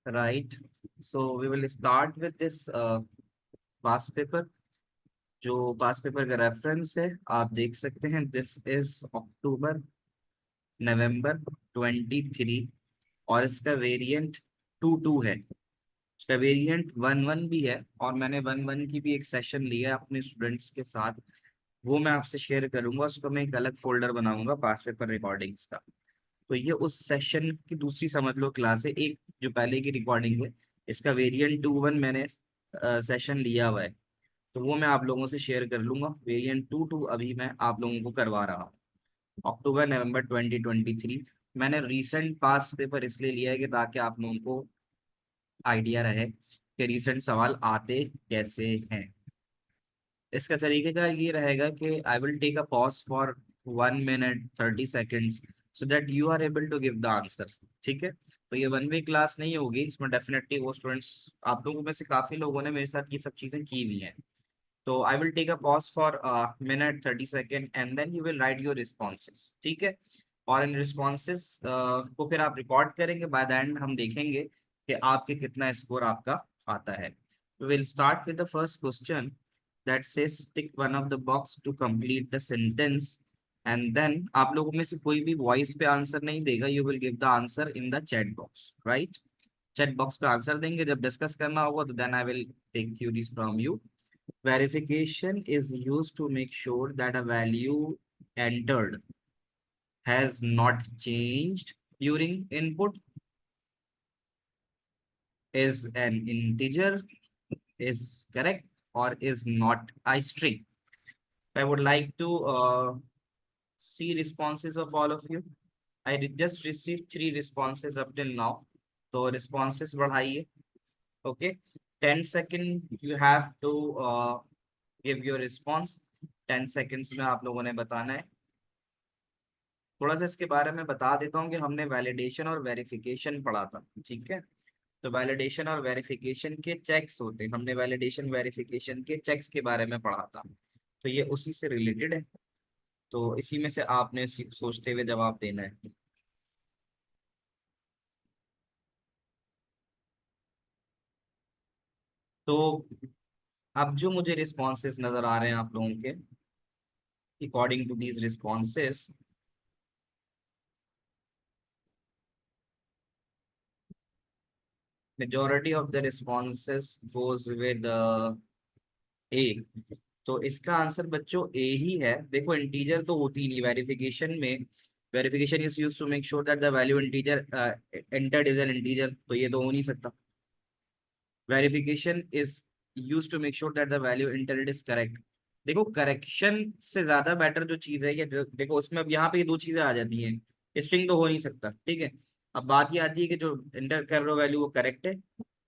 Right. So we will start with this past paper. जो past paper का reference है आप देख सकते हैं, दिस इज अक्टूबर नवंबर 23, और इसका वेरिएंट 22 है। इसका वेरिएंट 11 भी है, और मैंने 11 की भी एक सेशन लिया है अपने स्टूडेंट्स के साथ। वो मैं आपसे शेयर करूंगा, उसको मैं एक अलग फोल्डर बनाऊंगा पास्ट पेपर रिकॉर्डिंग्स का। तो ये उस सेशन की दूसरी समझ लो क्लास है। एक जो पहले की रिकॉर्डिंग है, इसका वेरिएंट 21 मैंने सेशन लिया हुआ है, तो वो मैं आप लोगों से शेयर कर लूंगा। वेरिएंट 22 अभी मैं आप लोगों को करवा रहा हूँ। अक्टूबर नवंबर 2023। मैंने रीसेंट पास पेपर इसलिए लिया है कि ताकि आप लोगों को आइडिया रहे कि रीसेंट सवाल आते कैसे हैं। इसका तरीके का ये रहेगा कि I will take a pause for 1 minute 30 seconds so that you are able to give the answer. ठीक है, तो ये वन वे क्लास नहीं होगी, इसमें डेफिनेटली वो स्टूडेंट्स, आप लोगों में से काफी लोगों ने मेरे साथ ये सब चीजें की हुई हैं। तो I will take a pause for minute 30 second and then you will write your responses. ठीक है, और इन रिस्पॉन्सेस को फिर आप रिकॉर्ड करेंगे। बाय द एंड हम देखेंगे कि आपके कितना स्कोर आपका आता है। We will start with the first question that says tick one of the box to complete the sentence, and then आप लोगों में से कोई भी वॉइस पे आंसर नहीं देगा, you will give the answer in the chat box, right? Chat box पे आंसर देंगे, जब डिस्कस करना होगा तो then I will take queries from you. Verification is used to make sure that a value entered has not changed during input, is an integer, is correct, or is not a string. I would like to see responses of all of you. Just received 3 responses up till now. So responses बढ़ाइए. Okay. 10 seconds you have to give your response. 10 seconds में आप लोगों ने बताना है। थोड़ा सा इसके बारे में बता देता हूँ कि हमने वैलिडेशन और वेरिफिकेशन पढ़ा था। ठीक है, तो वैलिडेशन और वेरिफिकेशन के चेक्स होते हैं, हमने वैलिडेशन वेरिफिकेशन के चेक्स के बारे में पढ़ा था, तो ये उसी से रिलेटेड है। तो इसी में से आपने सोचते हुए जवाब देना है। तो अब जो मुझे रिस्पॉन्सेस नजर आ रहे हैं आप लोगों के, according to these responses, majority of the responses goes with A. तो इसका आंसर बच्चों ए ही है। देखो इंटीजर तो होती ही नहीं वेरिफिकेशन में। Verification is used to make sure that the value integer entered is an integer, तो ये तो हो नहीं सकता। Verification is used to make sure that the value entered is correct. देखो करेक्शन से ज्यादा बेटर जो चीज है, ये देखो उसमें अब यहाँ पे ये दो चीजें आ जाती हैं, स्ट्रिंग तो हो नहीं सकता। ठीक है, अब बात ये आती है कि जो एंटर कर रहे हो वैल्यू वो करेक्ट है,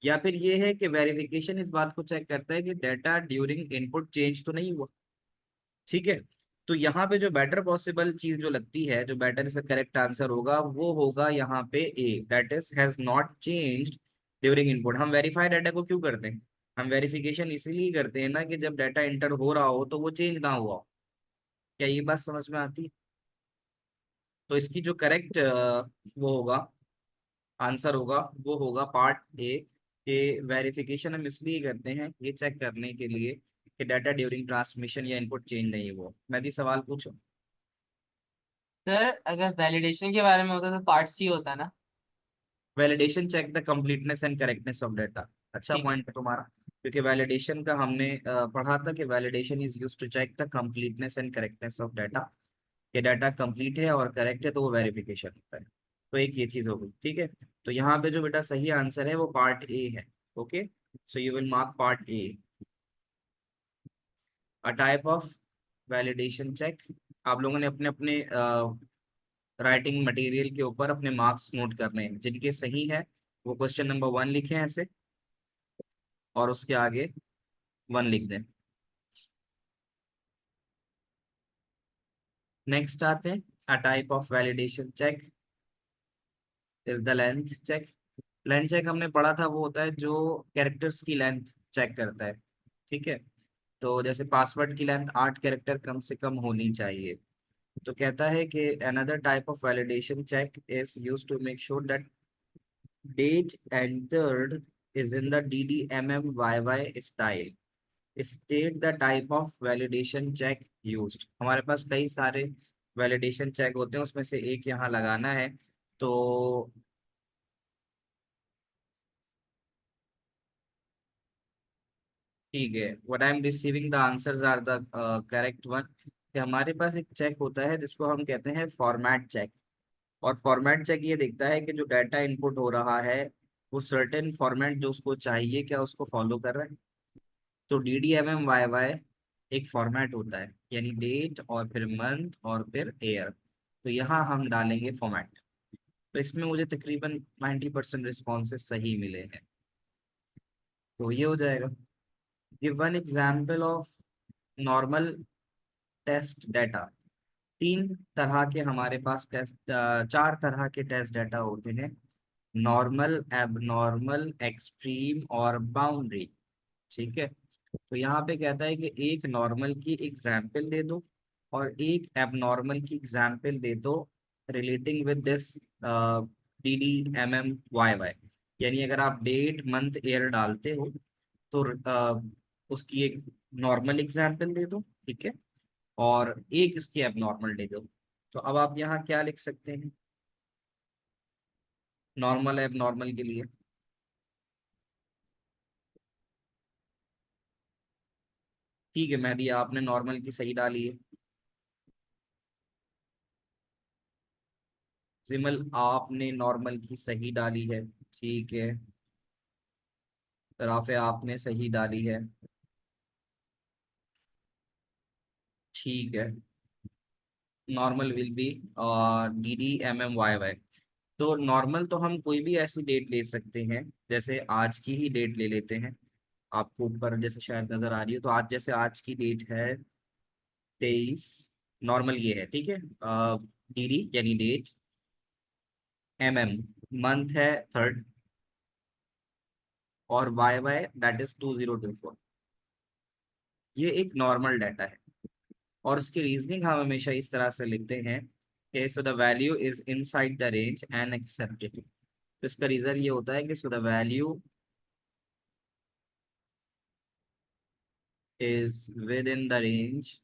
या फिर ये है कि वेरिफिकेशन इस बात को चेक करता है कि डाटा ड्यूरिंग इनपुट चेंज तो नहीं हुआ। ठीक है, तो यहाँ पे जो बेटर पॉसिबल चीज जो लगती है, जो बेटर इसका करेक्ट आंसर होगा वो होगा यहाँ पे A, that is has not changed during input. हम वेरीफाई डाटा को क्यों करते हैं? हम वेरिफिकेशन इसीलिए करते हैं ना कि जब डाटा इंटर हो रहा हो तो वो चेंज ना हुआ हो। क्या ये बात समझ में आती है? तो इसकी जो करेक्ट वो होगा, आंसर होगा, वो होगा पार्ट ए। के वेरिफिकेशन हम इसलिए करते हैं ये चेक करने के लिए कि डाटा ड्यूरिंग ट्रांसमिशन या इनपुट चेंज नहीं हुआ। मैं भी सवाल पूछूं? सर अगर वैलिडेशन के बारे में होता तो पार्ट सी होता ना। Validation check the completeness and correctness of data. अच्छा ठीक है। पॉइंट है तुम्हारा, क्योंकि वैलिडेशन का हमने पढ़ा था कि validation is used to check the completeness and correctness of data. कि डाटा कंप्लीट है और करेक्ट है तो वो वेरिफिकेशन होता है। तो एक ये चीज हो गई। ठीक है, तो यहाँ पे जो बेटा सही आंसर है वो पार्ट ए है। Okay, so you will mark part A. A type of validation check. आप लोगों ने अपने अपने राइटिंग मटेरियल के ऊपर अपने मार्क्स नोट करने हैं, जिनके सही है वो क्वेश्चन नंबर 1 लिखे हैं ऐसे, और उसके आगे 1 लिख दें। नेक्स्ट आते हैं, a type of validation check is the length check. Length check हमने पढ़ा था, वो होता है जो कैरेक्टर्स की लेंथ चेक करता है। ठीक है, तो जैसे पासवर्ड की लेंथ 8 कैरेक्टर कम से कम होनी चाहिए। तो कहता है कि another type of validation check is used to make sure that date entered is in the DDMMYY style. State the type of validation check used. हमारे पास कई सारे वैलिडेशन चेक होते हैं, उसमें से एक यहाँ लगाना है। तो ठीक है, what I am receiving the answers are the correct one. कि हमारे पास एक चेक होता है जिसको हम कहते हैं फॉर्मेट चेक। और फॉर्मेट चेक ये देखता है कि जो डाटा इनपुट हो रहा है वो सर्टेन फॉर्मेट जो उसको चाहिए क्या उसको फॉलो कर रहा है। तो DDMMYY एक फॉर्मेट होता है, यानी डेट और फिर मंथ और फिर ईयर। तो यहाँ हम डालेंगे फॉर्मेट। तो इसमें मुझे तकरीबन 90% रिस्पॉन्सेज सही मिले हैं। तो ये हो जाएगा। Give one example of normal test data. तीन तरह के हमारे पास टेस्ट, चार तरह के टेस्ट डाटा होते हैं। नॉर्मल, एबनॉर्मल, एक्सट्रीम और बाउंड्री। ठीक है। तो यहाँ पे कहता है कि एक नॉर्मल की एग्जाम्पल दे दो और एक एबनॉर्मल की एग्जाम्पल दे दो रिलेटिंग विद दिस DDMMYY। यानी अगर आप डेट मंथ ईयर डालते हो तो उसकी एक नॉर्मल एग्जाम्पल दे दो, ठीक है, और एक इसकी एबनॉर्मल दे दो। तो अब आप यहाँ क्या लिख सकते हैं नॉर्मल एबनॉर्मल के लिए? ठीक है, मैं दिया, आपने नॉर्मल की सही डाली है। जिमल आपने नॉर्मल की सही डाली है। ठीक है। राफे आपने सही डाली है। ठीक है। Normal will be DDMMYY। तो नॉर्मल तो हम कोई भी ऐसी डेट ले सकते हैं, जैसे आज की ही डेट ले लेते हैं। आपको ऊपर जैसे शायद नजर आ रही है, तो आज जैसे आज की डेट है 23। नॉर्मल ये है, ठीक है। DD यानी डेट, MM मंथ है थर्ड, और YY दैट इज 2024। ये एक नॉर्मल डाटा है। और उसकी रीजनिंग हम हमेशा इस तरह से लिखते हैं कि so the value is inside the range and accepted. तो इसका रीजन ये होता है कि so the value is with in the range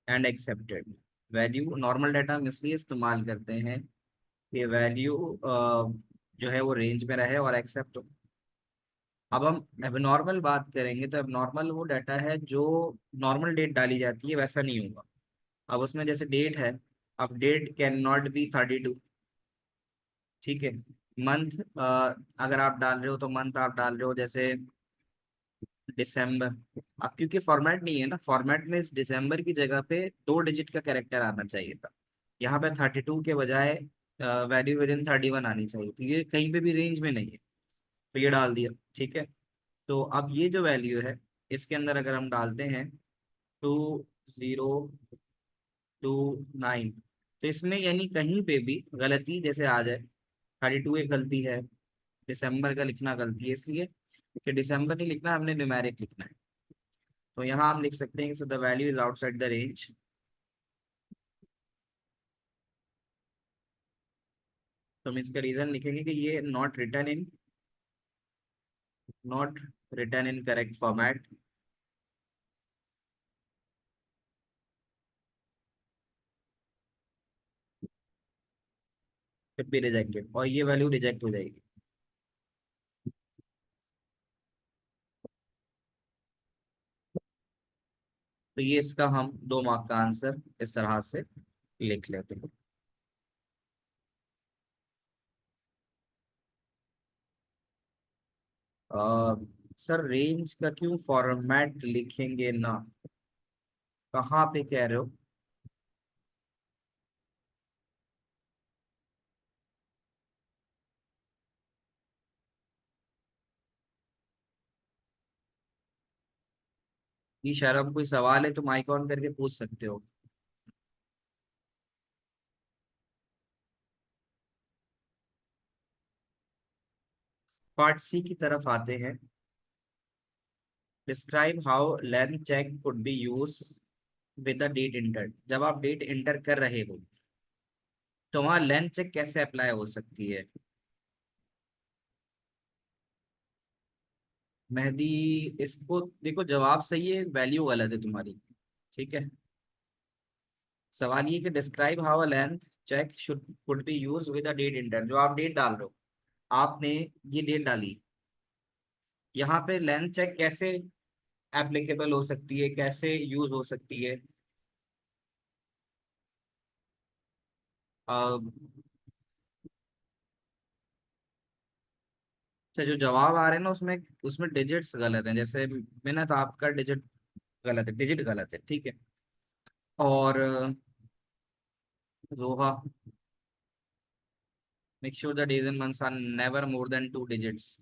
and accepted. Value normal data हम इसलिए इस्तेमाल करते हैं कि वैल्यू जो है वो रेंज में रहे और एक्सेप्ट हो। अब हम एबनॉर्मल बात करेंगे, तो एबनॉर्मल वो डाटा है जो नॉर्मल डेट डाली जाती है वैसा नहीं होगा। अब उसमें जैसे डेट है, अब डेट कैन नॉट बी 32, ठीक है। मंथ, अगर आप डाल रहे हो तो मंथ आप डाल रहे हो जैसे दिसंबर। अब क्योंकि फॉर्मेट नहीं है ना, फॉर्मेट में इस दिसंबर की जगह पे 2 डिजिट का कैरेक्टर आना चाहिए था। यहाँ पे 32 के बजाय वैल्यू विद इन 31 आनी चाहिए, तो ये कहीं पे भी रेंज में नहीं है। तो ये डाल दिया, ठीक है। तो अब ये जो वैल्यू है इसके अंदर अगर हम डालते हैं 2029, तो इसमें यानी कहीं पे भी गलती जैसे आ जाए, 32 एक गलती है, दिसंबर का लिखना गलती है, इसलिए कि दिसंबर नहीं लिखना, हमने न्यूमेरिक लिखना है। तो यहाँ हम लिख सकते हैं so the value is outside the range. तो हम इसका रीजन लिखेंगे कि ये not return in correct format, फिर भी रिजेक्टेड, और ये वैल्यू रिजेक्ट हो जाएगी। तो ये इसका हम 2 मार्क का आंसर इस तरह से लिख लेते हैं। आ, सर रेंज का क्यों फॉर्मेट लिखेंगे ना, कहाँ पे कह रहे हो? ये शर्म कोई सवाल है तो माइक ऑन करके पूछ सकते हो। पार्ट सी की तरफ आते हैं। Describe how length check could be use with the date enter, जब आप डेट इंटर कर रहे हो तो वहां लेंथ चेक कैसे अप्लाई हो सकती है? मेहदी, इसको देखो, जवाब सही है, वैल्यू गलत है तुम्हारी। ठीक है, सवाल ये कि describe how a length check should could be use with a date enter. जो आप डेट डाल रहे हो, आपने ये डेट डाली, यहाँ पे लेंथ चेक कैसे एप्लीकेबल हो सकती है, कैसे यूज हो सकती है? अ, अच्छा, जो जवाब आ रहे हैं ना उसमें उसमें डिजिट्स गलत हैं, जैसे मैंने तो आपका डिजिट गलत है, डिजिट गलत है, ठीक है। और Roha, make sure the days and months are never more than 2 digits.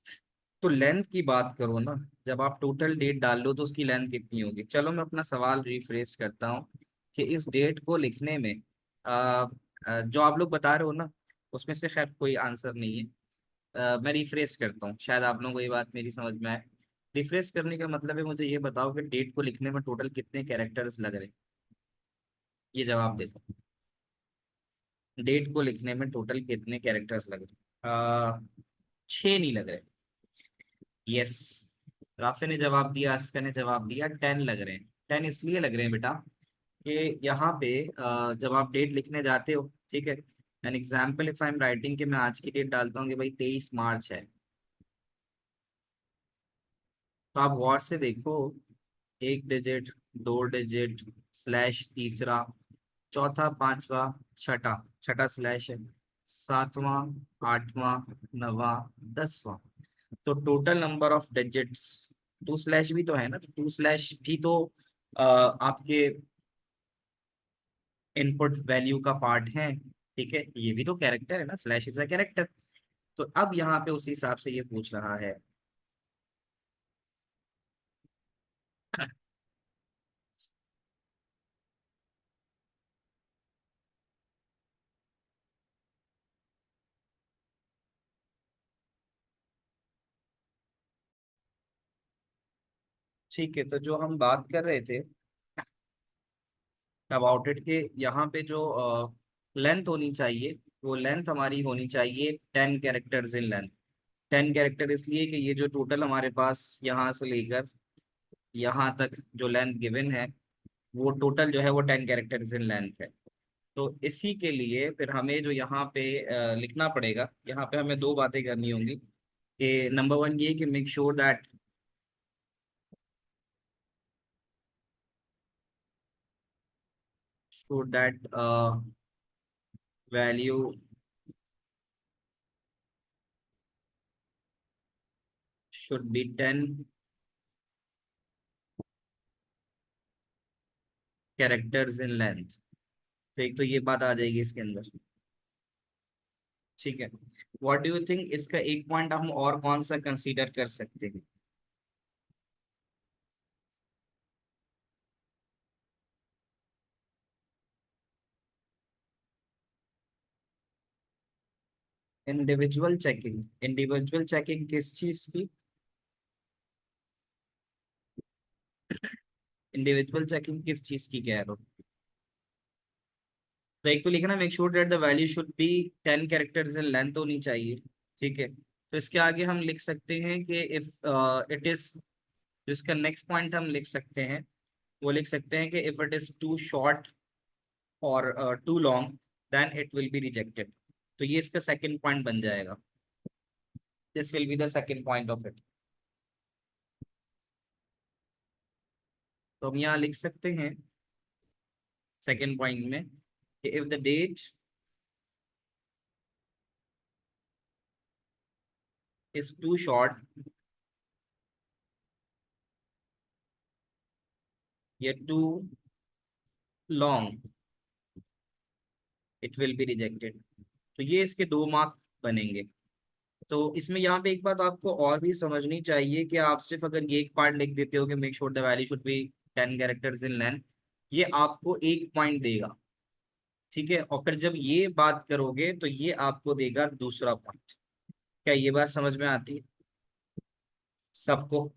तो लेंथ की बात करो ना, जब आप टोटल डेट डाल लो तो उसकी लेंथ कितनी होगी? चलो मैं अपना सवाल रिफ्रेश करता हूँ कि इस डेट को लिखने में जो आप लोग बता रहे हो ना, उसमें से खैर कोई आंसर नहीं है। मैं रिफ्रेश करता हूँ, शायद आप लोगों को ये बात मेरी समझ में आए। रिफ्रेश करने का मतलब है, मुझे ये बताओ कि डेट को लिखने में टोटल कितने कैरेक्टर्स लग रहे हैं? ये जवाब दे दो। डेट को लिखने में टोटल कितने कैरेक्टर्स लग रहे हैं? 6 नहीं लग रहे। यस, राफे ने जवाब दिया, अस्का ने जवाब दिया, 10 लग रहे हैं। 10 इसलिए लग रहे हैं बेटा कि यहाँ पे जब आप डेट लिखने जाते हो, ठीक है, an example if I am writing कि मैं आज की डेट डालता हूँ कि भाई 23 मार्च है, तो आप गौर से देखो, 1 डिजिट, 2 डिजिट, स्लैश तीसरा, चौथा, पांचवा, छठा, छठा स्लैश है, सातवां, आठवां, नवा, 10वां। तो total number of digits, 2 slash भी तो है ना, तो 2 स्लैश भी तो आपके इनपुट वैल्यू का पार्ट है। ठीक है, ये भी तो कैरेक्टर है ना, स्लैश इज अ कैरेक्टर। तो अब यहाँ पे उसी हिसाब से ये पूछ रहा है। ठीक है, तो जो हम बात कर रहे थे अबाउट इट के, यहाँ पे जो लेंथ होनी चाहिए, वो लेंथ हमारी होनी चाहिए 10 कैरेक्टर्स इन लेंथ। 10 कैरेक्टर इसलिए कि ये जो टोटल हमारे पास यहाँ से लेकर यहाँ तक जो लेंथ गिवन है, वो टोटल जो है वो 10 कैरेक्टर्स इन लेंथ है। तो इसी के लिए फिर हमें जो यहाँ पे लिखना पड़ेगा, यहाँ पे हमें दो बातें करनी होंगी कि नंबर वन ये कि make sure that value should be 10 characters in length. तो एक तो ये बात आ जाएगी इसके अंदर। ठीक है, व्हाट डू यू थिंक, इसका एक पॉइंट हम और कौन सा कंसीडर कर सकते हैं? इंडिविजुअल चेकिंग किस चीज की? इंडिविजुअल चेकिंग किस चीज की कह रहे हो? तो एक तो लिखना make sure that the value should be 10 characters in length होनी चाहिए। ठीक है, तो इसके आगे हम लिख सकते हैं कि इफ इट इज, जो इसका नेक्स्ट पॉइंट हम लिख सकते हैं, वो लिख सकते हैं कि if it is too short और too long then it will be rejected. तो ये इसका सेकंड पॉइंट बन जाएगा, this will be the second point of it. तो हम यहाँ लिख सकते हैं सेकंड पॉइंट में कि if the date is too short या too long it will be rejected. तो ये इसके 2 मार्क बनेंगे। तो इसमें यहाँ पे एक बात आपको और भी समझनी चाहिए कि आप सिर्फ अगर ये एक पार्ट लिख देते हो कि make sure the value should be 10 characters in length, ये आपको एक पॉइंट देगा। ठीक है, और फिर जब ये बात करोगे तो ये आपको देगा दूसरा पॉइंट। क्या ये बात समझ में आती है सबको?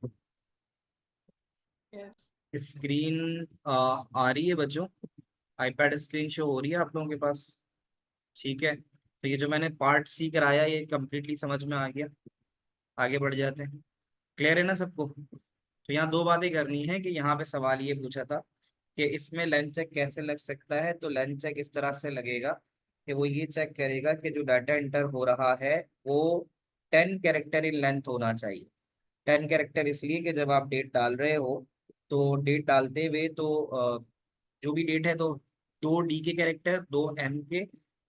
स्क्रीन आ रही है बच्चों? आईपैड स्क्रीन शो हो रही है आप लोगों के पास? ठीक है, तो ये जो मैंने पार्ट सी कराया ये कंप्लीटली समझ में आ गया। आगे बढ़ जाते हैं। क्लियर है ना सबको? तो यहाँ दो बातें करनी है कि यहाँ पे सवाल ये पूछा था कि इसमें लेंथ चेक कैसे लग सकता है। तो लेंथ चेक इस तरह से लगेगा कि वो ये चेक करेगा कि जो डाटा एंटर हो रहा है वो 10 कैरेक्टर इन लेंथ होना चाहिए। 10 कैरेक्टर इसलिए कि जब आप डेट डाल रहे हो तो डेट डालते हुए तो जो भी डेट है तो 2 D के कैरेक्टर, 2 M के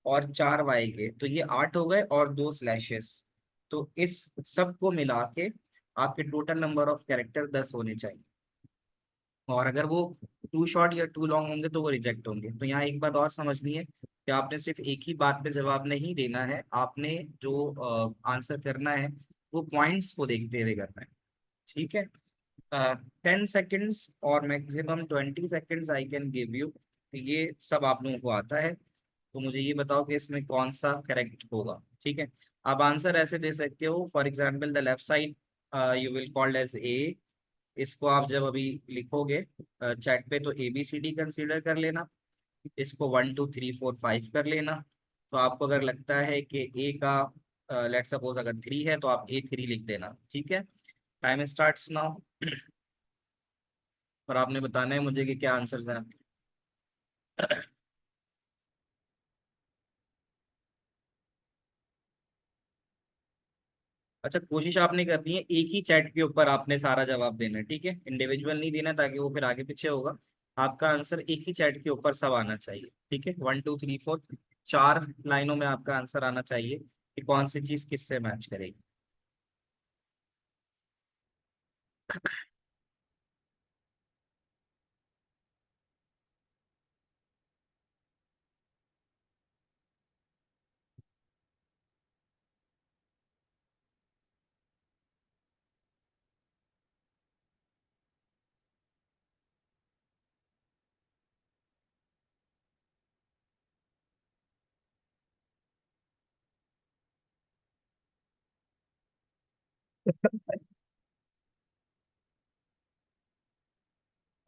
और 4 Y के, तो ये 8 हो गए और 2 स्लैशेस। तो इस सब को मिला के आपके टोटल नंबर ऑफ कैरेक्टर 10 होने चाहिए। और अगर वो टू शॉर्ट या टू लॉन्ग होंगे तो वो रिजेक्ट होंगे। तो यहाँ एक बात और समझनी है कि आपने सिर्फ एक ही बात पे जवाब नहीं देना है, आपने जो आंसर करना है वो पॉइंट्स को देखते हुए करना है। ठीक है? 10 सेकेंड्स और maximum 20 seconds I can give you. ये सब आप लोगों को आता है। तो मुझे ये बताओ कि इसमें कौन सा करेक्ट होगा। ठीक है, आप आंसर ऐसे दे सकते हो। For example the left side you will called as A. इसको आप जब अभी लिखोगे चैट पे तो ABCD कंसीडर कर लेना। इसको 1 2 3 4 5 कर लेना। तो आपको अगर लगता है कि ए का लेट सपोज अगर 3 है तो आप A3 लिख देना। ठीक है, टाइम स्टार्ट्स नाउ। और आपने बताना है मुझे कि क्या आंसर्स हैं आपके। अच्छा, कोशिश आपने करनी है एक ही चैट के ऊपर आपने सारा जवाब देना है। ठीक है, इंडिविजुअल नहीं देना ताकि वो फिर आगे पीछे होगा। आपका आंसर एक ही चैट के ऊपर सब आना चाहिए। ठीक है, 1 2 3 4 4 लाइनों में आपका आंसर आना चाहिए कि कौन सी चीज किससे मैच करेगी।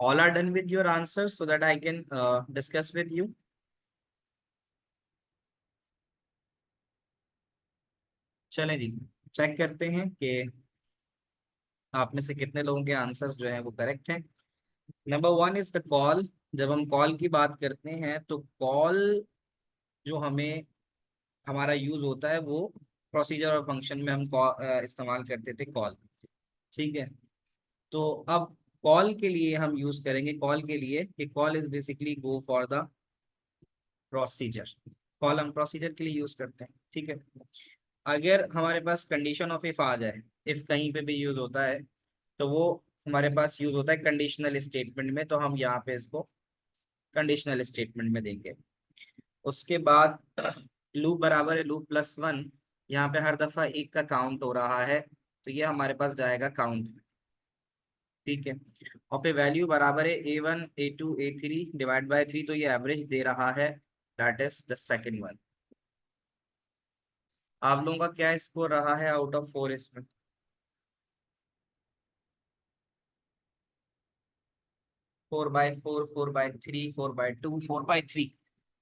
All are done with your answer so that I can discuss with you. चलें जी, चेक करते हैं कि आप में से कितने लोगों के आंसर्स जो हैं वो करेक्ट हैं। Number 1 is the call. जब हम कॉल की बात करते हैं तो कॉल जो हमें हमारा यूज होता है वो प्रोसीजर और फंक्शन में हम इस्तेमाल करते थे कॉल। ठीक है, तो अब कॉल के लिए हम यूज करेंगे कॉल के लिए कि call is basically go for the procedure. Call हम प्रोसीजर के लिए यूज करते हैं। ठीक है, अगर हमारे पास कंडीशन ऑफ इफ आ जाए, इफ कहीं पे भी यूज होता है तो वो हमारे पास यूज होता है कंडीशनल स्टेटमेंट में। तो हम यहाँ पे इसको कंडीशनल स्टेटमेंट में देंगे। उसके बाद लूप बराबर है लूप+1। यहाँ पे हर दफा एक का काउंट हो रहा है तो ये हमारे पास जाएगा काउंट। ठीक है, और फिर वैल्यू बराबर है A1 A2 A3 divide by 3। तो ये एवरेज दे रहा है, that is the second one. आप लोगों का क्या स्कोर रहा है आउट ऑफ 4 इसमें? 4/4 4/3 4/2 4/3।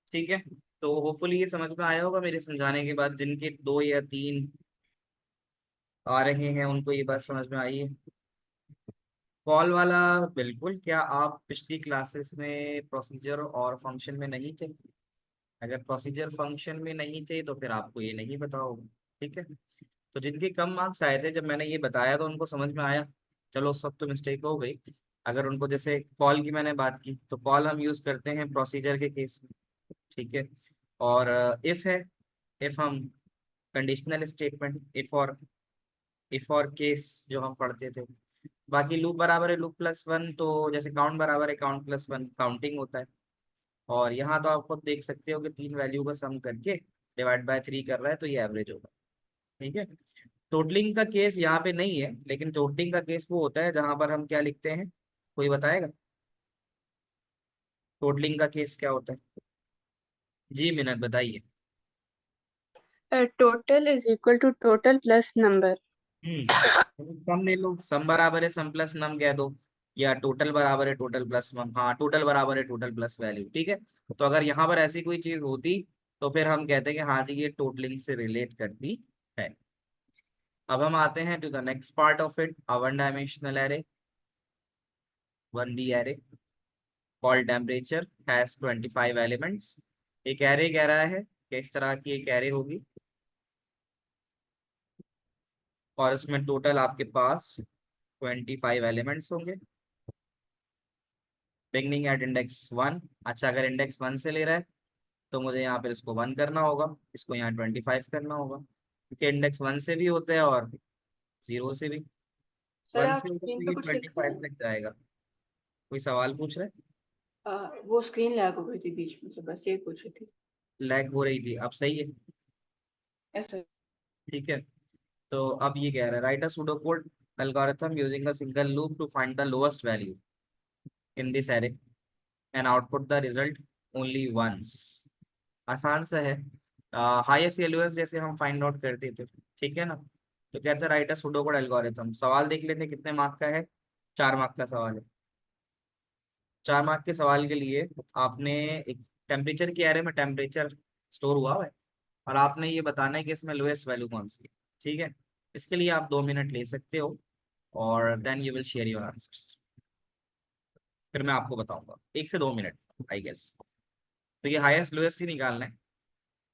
ठीक है, तो होपफुली ये समझ में आया होगा मेरे समझाने के बाद। जिनके 2 या 3 आ रहे हैं उनको ये बात समझ में आई है। कॉल वाला बिल्कुल। क्या आप पिछली क्लासेस में प्रोसीजर और फंक्शन में नहीं थे? अगर प्रोसीजर फंक्शन में नहीं थे तो फिर आपको ये नहीं पता होगा। ठीक है, तो जिनके कम मार्क्स आए थे जब मैंने ये बताया तो उनको समझ में आया। चलो सब तो मिस्टेक हो गई। अगर उनको जैसे कॉल की मैंने बात की तो कॉल हम यूज करते हैं प्रोसीजर के केस में। ठीक है, और इफ है, इफ हम कंडीशनल स्टेटमेंट इफ और केस जो हम पढ़ते थे। बाकी लूप बराबर है लूप+1। तो जैसे काउंट बराबर है काउंट+1 काउंटिंग होता है। और यहाँ तो आप खुद देख सकते हो कि 3 वैल्यू का सम करके डिवाइड बाय 3 कर रहा है तो ये एवरेज होगा। ठीक है, टोटलिंग का केस यहाँ पे नहीं है, लेकिन टोटलिंग का केस वो होता है जहां पर हम क्या लिखते हैं, कोई बताएगा? टोटलिंग का केस क्या होता है? जी मिनत बताइए। Total is equal to total plus number. Sum ले लो, सम बराबर है सम प्लस नम कह दो। या टोटल बराबर है टोटल प्लस 1, हाँ टोटल बराबर है टोटल प्लस वैल्यू, ठीक है। तो अगर यहाँ पर ऐसी कोई चीज होती तो फिर हम कहते हैं कि हाँ जी ये टोटलिंग से रिलेट करती है। अब हम आते हैं to the next part of it, a one dimensional array, 1D array called temperature has 25 elements. एक एरे कह रहा है कि इस तरह की एक एरे होगी और इसमें टोटल आपके पास 25 एलिमेंट्स होंगे, बिगनिंग एट इंडेक्स 1। अच्छा, अगर इंडेक्स 1 से ले रहा है तो मुझे यहाँ पर इसको 1 करना होगा, इसको यहाँ 25 करना होगा, क्योंकि इंडेक्स 1 से भी होते हैं और 0 से भी। सर 1 आप से होगा स्क्रीन तो पे ये कुछ लिख रहे 25 तक जाएगा। कोई सवाल पूछ रहे हैं? वो स्क्रीन लैग हो गई थी बीच में, तो बस ये पूछ रही थी। लैग हो रही थी, अब सही है? ऐसा। ठीक है। तो अब ये कह रहा है write a pseudocode algorithm using a single loop to find the lowest value in this array and output the result only once. आसान सा है, हाईएस्ट या लोएस्ट जैसे हम फाइंड आउट करते थे, ठीक है ना। तो कहते हैं राइट अ सूडोकोड एल्गोरिथम। सवाल देख लेते हैं कितने मार्क का है, 4 मार्क का सवाल है। 4 मार्क के सवाल के लिए आपने एक टेम्परेचर की एरे में टेम्परेचर स्टोर हुआ है और आपने ये बताना है कि इसमें लोएस्ट वैल्यू कौन सी है, ठीक है। इसके लिए आप 2 मिनट ले सकते हो और then you will share your answers. फिर मैं आपको बताऊंगा, 1 से 2 मिनट आई गेस। तो ये हाईएस्ट लोएस्ट ही निकालना है,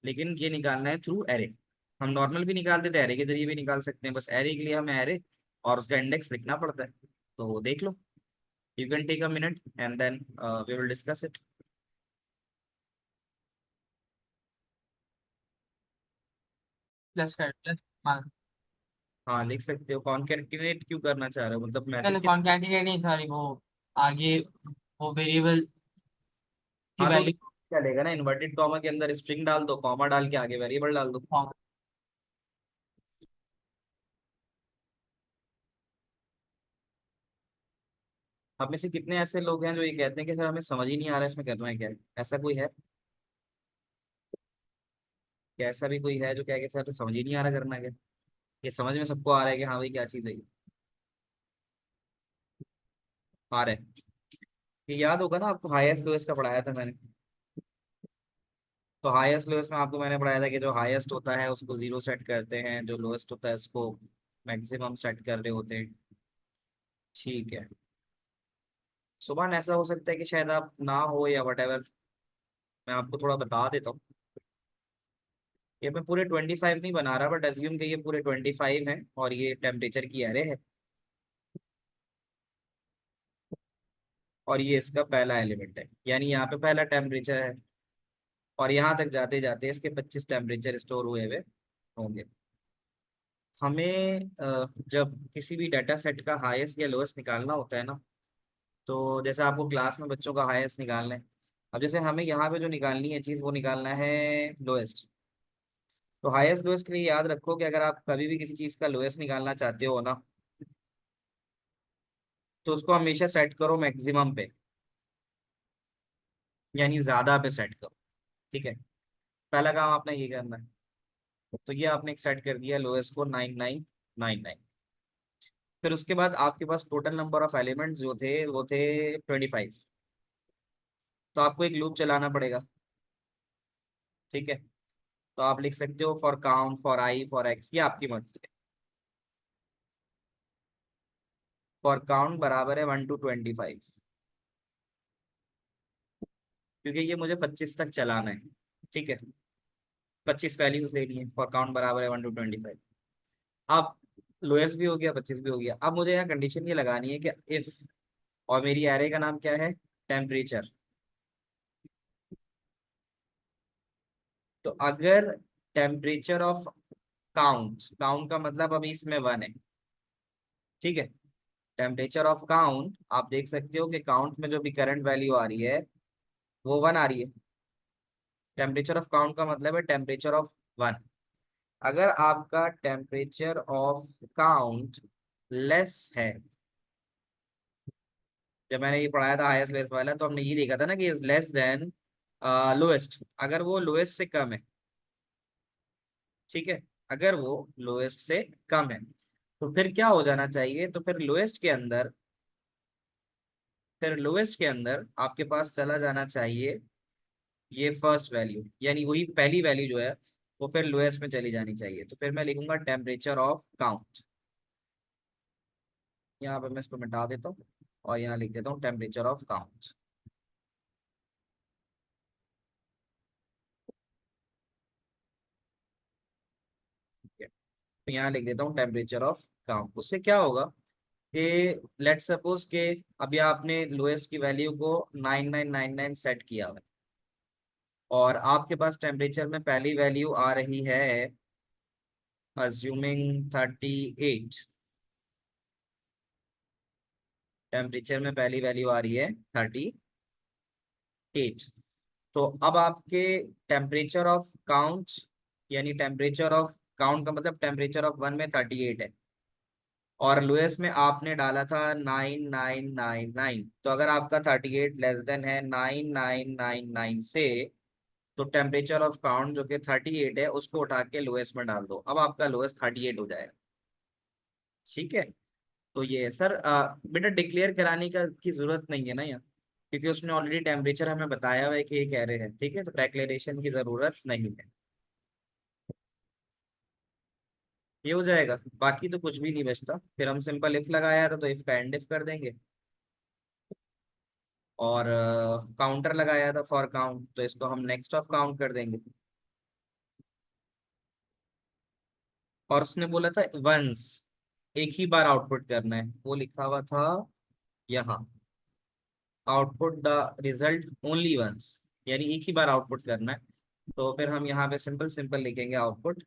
लेकिन ये निकालना है थ्रू एरे। हम नॉर्मल भी निकालते थे, एरे के जरिए भी निकाल सकते हैं, बस एरे के लिए हमें एरे और उसका इंडेक्स लिखना पड़ता है। तो देख लो, you can take a minute and then we will discuss it. Plus कर प्लस मान। हाँ लिख सकते हो। कॉन्केटिनेट क्यों करना चाह रहे हो, मतलब मैंने मैसेज के। कॉन्कैटिनेट नहीं, सॉरी, वो आगे वो वेरिएबल की हाँ तो वैल्यू चलेगा ना, इन्वर्टेड कॉमा के अंदर स्ट्रिंग डाल दो, कॉमा डाल के आगे वेरिएबल डाल दो। फॉर्म। आप में से कितने ऐसे लोग हैं जो ये कहते हैं कि सर हमें समझ ही नहीं आ रहा है इसमें करना है क्या है? ऐसा कोई है क्या? ऐसा भी कोई है जो कह के सर समझ ही नहीं आ रहा करना क्या? ये समझ में सबको आ रहा है कि हाँ भाई क्या चीज़ है ये? आ रहा है? ये याद होगा ना आपको, हाईएस्ट लोएस्ट का पढ़ाया था मैंने। तो हाईएस्ट लोएस्ट में आपको मैंने पढ़ाया था कि जो हाईएस्ट होता है उसको 0 सेट करते हैं, जो लोएस्ट होता है उसको मैक्सिमम सेट कर रहे होते हैं, ठीक है। सुबह ऐसा हो सकता है कि शायद आप ना हो या वट एवर, मैं आपको थोड़ा बता देता हूँ। ये मैं पूरे 25 नहीं बना रहा, बट अज्यूम कि ये पूरे 25 है और ये टेम्परेचर की एरे है और ये इसका पहला एलिमेंट है, यानी यहाँ पे पहला टेम्परेचर है और यहाँ तक जाते जाते इसके 25 टेम्परेचर स्टोर हुए हुए होंगे। हमें जब किसी भी डाटा सेट का हाईएस्ट या लोएस्ट निकालना होता है ना, तो जैसे आपको क्लास में बच्चों का हाईएस्ट निकालना है, अब जैसे हमें यहाँ पे जो निकालनी है चीज़ वो निकालना है लोएस्ट। तो हाईएस्ट लोएस्ट के लिए याद रखो कि अगर आप कभी भी किसी चीज़ का लोएस्ट निकालना चाहते हो ना, तो उसको हमेशा सेट करो मैक्सिमम पे, यानी ज्यादा पे सेट करो, ठीक है। पहला काम आपने ये करना है। तो ये आपने एक सेट कर दिया लोएस्ट को 9999। फिर उसके बाद आपके पास टोटल नंबर ऑफ एलिमेंट्स जो थे वो थे 25। तो आपको एक लूप चलाना पड़ेगा, ठीक है। तो आप लिख सकते हो for count, for I, for x, ये आपकी मर्जी है। फॉर काउंट बराबर है 1 to 25, क्योंकि ये मुझे 25 तक चलाना है, ठीक है। 25 वैल्यूज लेनी है, फॉर काउंट बराबर है 1 to 25। अब लोएस्ट भी हो गया, 25 भी हो गया। अब मुझे यहाँ कंडीशन ये लगानी है कि इफ, और मेरी एरे का नाम क्या है, टेम्परेचर। तो अगर टेम्परेचर ऑफ काउंट, काउंट का मतलब अभी इसमें 1 है, ठीक है। टेम्परेचर ऑफ काउंट आप देख सकते हो कि काउंट में जो भी करंट वैल्यू आ रही है वो 1 आ रही है। टेम्परेचर ऑफ काउंट का मतलब है टेम्परेचर ऑफ 1। अगर आपका टेम्परेचर ऑफ काउंट लेस है, जब मैंने ये पढ़ाया था हाईएस्ट लेस वाला, तो हमने ये देखा था ना कि इज लेस देन लोएस्ट, अगर वो लोएस्ट से कम है, ठीक है। अगर वो लोएस्ट से कम है तो फिर क्या हो जाना चाहिए, तो फिर लोएस्ट के अंदर फिर लोएस्ट के अंदर आपके पास चला जाना चाहिए ये फर्स्ट वैल्यू, यानी वही पहली वैल्यू जो है वो फिर लोएस्ट में चली जानी चाहिए। तो फिर मैं लिखूंगा टेम्परेचर ऑफ काउंट। यहाँ पे मैं इसको मिटा देता हूँ और यहाँ लिख देता हूँ टेम्परेचर ऑफ काउंट। ठीक है, तो यहाँ लिख देता हूँ टेम्परेचर ऑफ काउंट। उससे क्या होगा कि लेट सपोज के अभी आपने लोएस्ट की वैल्यू को 9999 सेट किया हुआ है और आपके पास टेम्परेचर में पहली वैल्यू आ रही है अज्यूमिंग 38। टेम्परेचर में पहली वैल्यू आ रही है 38। तो अब आपके टेम्परेचर ऑफ काउंट, यानी टेम्परेचर ऑफ काउंट का मतलब टेम्परेचर ऑफ वन में 38 है और लोएस्ट में आपने डाला था 9999। तो अगर आपका 38 लेस देन है 9999 से, तो टेम्परेचर ऑफ काउंट जो कि 38 है उसको उठा के लोएस्ट में डाल दो। अब आपका लोएस्ट 38 हो जाएगा। ठीक है, तो ये सर बेटा डिक्लेयर कराने का की जरूरत नहीं है ना यहाँ, क्योंकि उसने ऑलरेडी टेम्परेचर हमें बताया हुआ है कि ये कह रहे हैं। ठीक है, तो डिक्लेरेशन की जरूरत नहीं है। ये हो जाएगा, बाकी तो कुछ भी नहीं बचता। फिर हम सिंपल इफ लगाया था तो इफ का एंड इफ कर देंगे और काउंटर लगाया था फॉर काउंट तो इसको हम नेक्स्ट ऑफ काउंट कर देंगे। और उसने बोला था वंस, एक ही बार आउटपुट करना है, वो लिखा हुआ था यहाँ output the result only once, यानी एक ही बार आउटपुट करना है। तो फिर हम यहाँ पे सिंपल सिंपल लिखेंगे आउटपुट।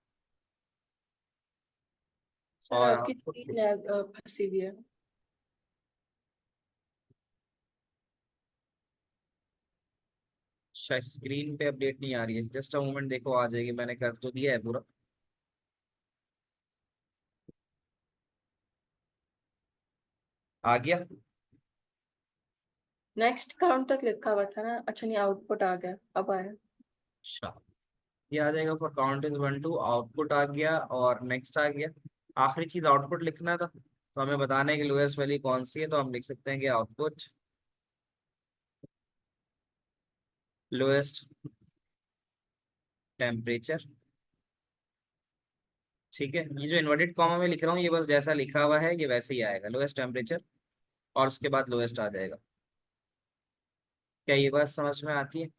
सर और आपकी आउटपुट स्क्रीन लैग फंसी हुई है। शायद स्क्रीन पे अपडेट नहीं आ रही है, जस्ट अ मोमेंट, देखो आ जाएगी, मैंने कर तो दिया है पूरा। आ गया। नेक्स्ट काउंट तक लिखा हुआ था ना। अच्छा नहीं, आउटपुट आ गया, अब आया। अच्छा, ये आ जाएगा फॉर काउंट इज 1 2, आउटपुट आ गया और नेक्स्ट आ गया। आखिरी चीज आउटपुट लिखना था, तो हमें बताना है कि लोएस्ट वैल्यू कौन सी है, तो हम लिख सकते हैं कि आउटपुट लोएस्ट टेम्परेचर। ठीक है, ये जो इन्वर्टेड कॉमा में लिख रहा हूँ ये बस जैसा लिखा हुआ है ये वैसे ही आएगा, लोएस्ट टेम्परेचर और उसके बाद लोएस्ट आ जाएगा। क्या ये बात समझ में आती है?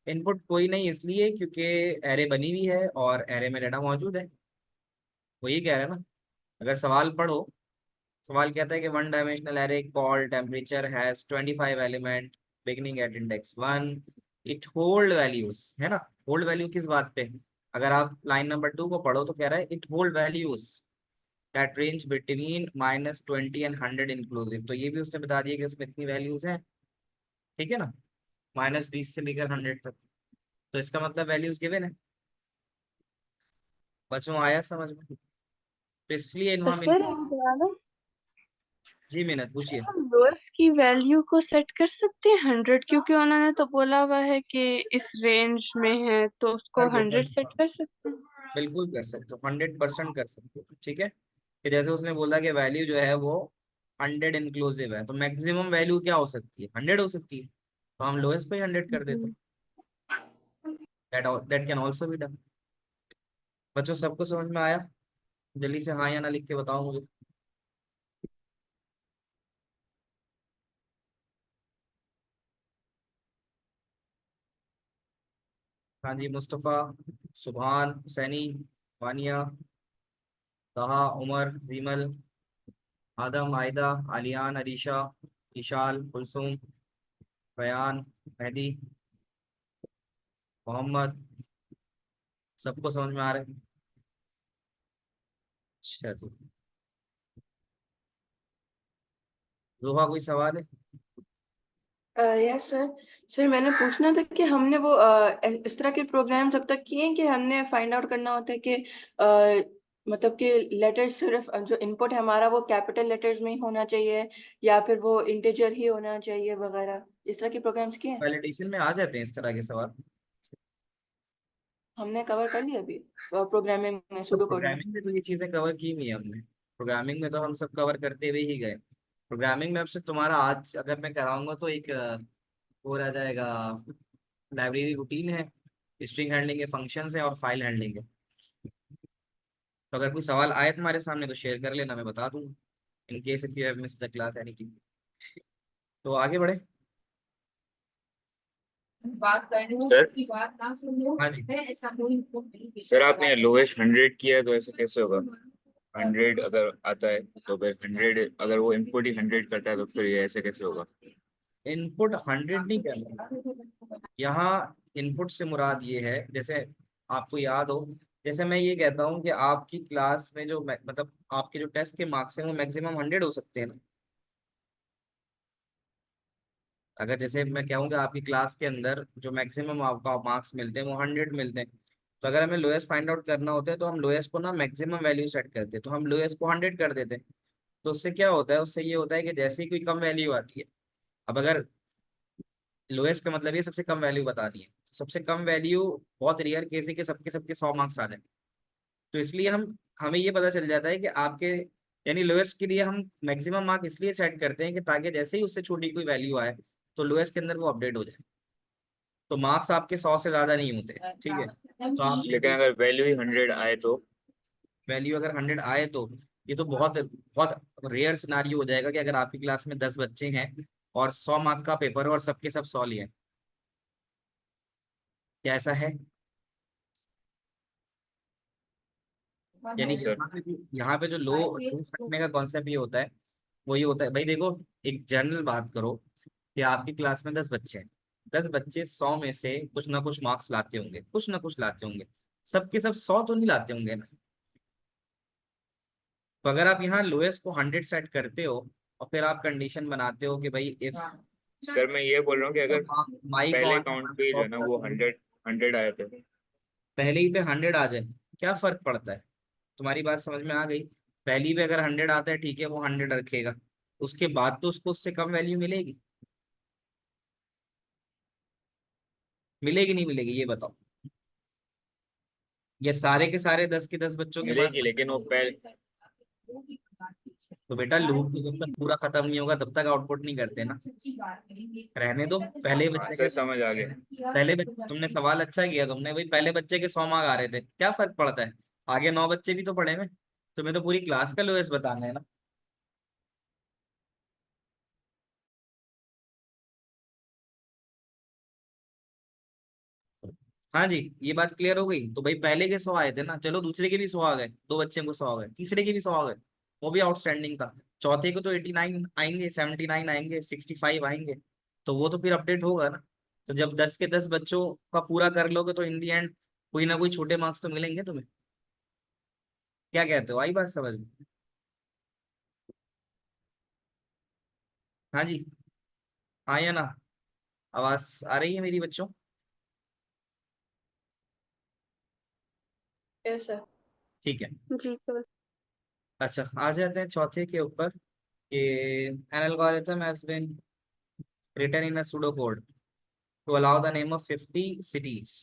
इनपुट कोई नहीं इसलिए क्योंकि एरे बनी हुई है और एरे में डाटा मौजूद है। वो ये कह रहे हैं ना, अगर सवाल पढ़ो, सवाल कहता है कि one dimensional array called temperature has 25 element beginning eight index 1, it hold values, है ना। होल्ड वैल्यू किस बात पे? अगर आप लाइन नंबर 2 को पढ़ो तो कह रहा है it hold values that range between -20 and 100 inclusive. तो ये भी उसने बता दिया कि उसमें इतनी वैल्यूज हैं। ठीक है ना, -20 से लेकर 100 तक। तो इसका मतलब वैल्यूज गिवन है। बच्चों आया समझ में? तो इसलिए तो हम सर इनको, एक सवाल है। जी मिनट सर पूछिए। हम लोएस्ट की वैल्यू को सेट कर सकते हैं 100, क्योंकि उन्होंने तो बोला हुआ है कि इस रेंज में है, तो उसको कर दो कर 100 दो, सेट कर सकते हैं। बिल्कुल कर सकते हो, 100% कर सकते हो। ठीक है, कि जैसे उसने बोला कि वैल्यू जो है वो 100 इंक्लूसिव है, तो मैक्सिमम वैल्यू क्या हो सकती है? 100 हो सकती है, तो हम लोएस्ट पे 100 कर देते हम्म। हैं। That can also be done. बच्चों सबको समझ में आया? जल्दी से हाँ या ना लिख के बताओ मुझे। हाँ जी, मुस्तफ़ा, सुभान, हुसैनी, वानिया, तहा, उमर, जीमल, आदम, आयदा, आलियान, अरीशा, ईशाल, कुलसुम, बयान, मेहदी, मोहम्मद, सबको समझ में आ रहा है? चलो, जोहा कोई सवाल है? Yes sir. सर मैंने पूछना था कि हमने वो इस तरह के प्रोग्राम्स अब तक किए हैं कि हमने फाइंड आउट करना होता है कि मतलब कि लेटर्स सिर्फ जो इनपुट है हमारा वो कैपिटल लेटर्स में ही होना चाहिए या फिर वो इंटीजर ही होना चाहिए वगैरह, इस तरह के प्रोग्राम्स किए हैं। वैलिडेशन में आ जाते हैं इस तरह के सवाल। हमने कवर कर लिया अभी प्रोग्रामिंग में, तो सुडो कोड में। प्रोग्रामिंग में तो ये चीजें कवर की हुई है हमने, प्रोग्रामिंग में तो हम सब कवर करते हुए ही गए। प्रोग्रामिंग में अब से तुम्हारा आज अगर मैं कराऊंगा तो एक वो रह जाएगा, लाइब्रेरी रूटीन है, स्ट्रिंग हैंडलिंग है, फंक्शंस है और फाइल हैंडलिंग है। तो अगर कोई सवाल आए तुम्हारे सामने तो शेयर कर लेना, मैं बता दूंगा, in case if you have missed the class anything. तो आगे बढ़े। बात करने सर की बात ना सुनो। हाँ जी। मैं ऐसा कोई सर आपने लोएस्ट 100 किया है तो ऐसे कैसे होगा? 100 अगर आता है तो फिर 100, अगर वो इनपुट ही 100 करता है तो फिर ये ऐसे कैसे होगा? इनपुट 100 नहीं करना, यहाँ इनपुट से मुराद ये है, जैसे आपको याद हो, जैसे मैं ये कहता हूँ कि आपकी क्लास में जो मतलब आपके जो टेस्ट के मार्क्स हैं वो मैक्सिमम 100 हो सकते हैं ना। अगर जैसे मैं कहूँगा आपकी क्लास के अंदर जो मैक्सिमम आपका मार्क्स मिलते हैं वो 100 मिलते हैं, तो अगर हमें लोएस्ट फाइंड आउट करना होता है तो हम लोएस्ट को ना मैक्सिमम वैल्यू सेट करते हैं, तो हम लोएस्ट को 100 कर देते हैं। तो उससे क्या होता है, उससे ये होता है कि जैसे ही कोई कम वैल्यू आती है, अब अगर लोएस्ट का मतलब ये सबसे कम वैल्यू बतानी है, तो सबसे कम वैल्यू बहुत रेयर केस है कि सबके सबके 100 मार्क्स आ जाए। तो इसलिए हमें ये पता चल जाता है कि आपके यानी लोएस्ट के लिए हम मैक्सिमम मार्क इसलिए सेट करते हैं कि ताकि जैसे ही उससे छोटी कोई वैल्यू आए तो लोएस्ट के अंदर वो अपडेट हो जाए। तो मार्क्स आपके 100 से ज्यादा नहीं होते, ठीक है। तो आप लेकिन अगर वैल्यू ही 100 आए तो? वैल्यू अगर 100 आए तो ये तो बहुत बहुत रेयर सिनारियो हो जाएगा कि अगर आपकी क्लास में 10 बच्चे हैं और 100 मार्क का पेपर है और सबके सब 100 लिए हैं। क्या ऐसा है? यानी नहीं सर। यहाँ पे जो लो रखने का कॉन्सेप्ट ये होता है, वो ये होता है भाई देखो, एक जनरल बात करो कि आपकी क्लास में 10 बच्चे हैं, 10 बच्चे 100 में से कुछ ना कुछ मार्क्स लाते होंगे, कुछ ना कुछ लाते होंगे, सबके सब 100 तो नहीं लाते होंगे ना। तो अगर आप यहाँ लोएस्ट को 100 सेट करते हो और फिर आप कंडीशन बनाते हो कि भाई इफ सर मैं ये बोल रहा हूँ कि अगर माई पहले कॉन काउंट पे जो है ना वो 100 आए थे। पहले ही पे 100 आ जाए, क्या फर्क पड़ता है? तुम्हारी बात समझ में आ गई। पहली पे अगर 100 आता है ठीक है, वो 100 रखेगा, उसके बाद तो उसको उससे कम वैल्यू मिलेगी, मिलेगी नहीं मिलेगी ये बताओ। ये सारे के सारे 10 के 10 बच्चों के पास, मिलेगी लेकिन वो पहले। तो बेटा लूप तो जब तक पूरा खत्म नहीं होगा तब तक आउटपुट नहीं करते ना। रहने दो, पहले हाँ बच्चे सर के समझ आ गया। तुमने सवाल अच्छा किया, तुमने भाई पहले बच्चे के 100 मार्क आ रहे थे, क्या फर्क पड़ता है, आगे 9 बच्चे भी तो पढ़े हैं। तुम्हें तो पूरी क्लास का लोएस्ट बताना है ना। हाँ जी, ये बात क्लियर हो गई। तो भाई पहले के 100 आए थे ना, चलो दूसरे के भी 100 आ गए, दो बच्चे को 100 आ गए, तीसरे के भी 100 आ गए, वो भी आउटस्टैंडिंग था, चौथे को तो 89 आएंगे, 79 आएंगे, 65 आएंगे, तो वो तो फिर अपडेट होगा ना। तो जब 10 के 10 बच्चों का पूरा कर लोगे तो इन दी एंड कोई ना कोई छोटे मार्क्स तो मिलेंगे तुम्हें। क्या कहते हो, आई बात समझ में? हाँ जी। हाँ या ना? आवाज आ रही है मेरी बच्चों? Yes sir. ठीक है। जी सर। अच्छा, आ जाते हैं चौथे के ऊपर कि an algorithm has been written in a pseudocode to allow the name of 50 cities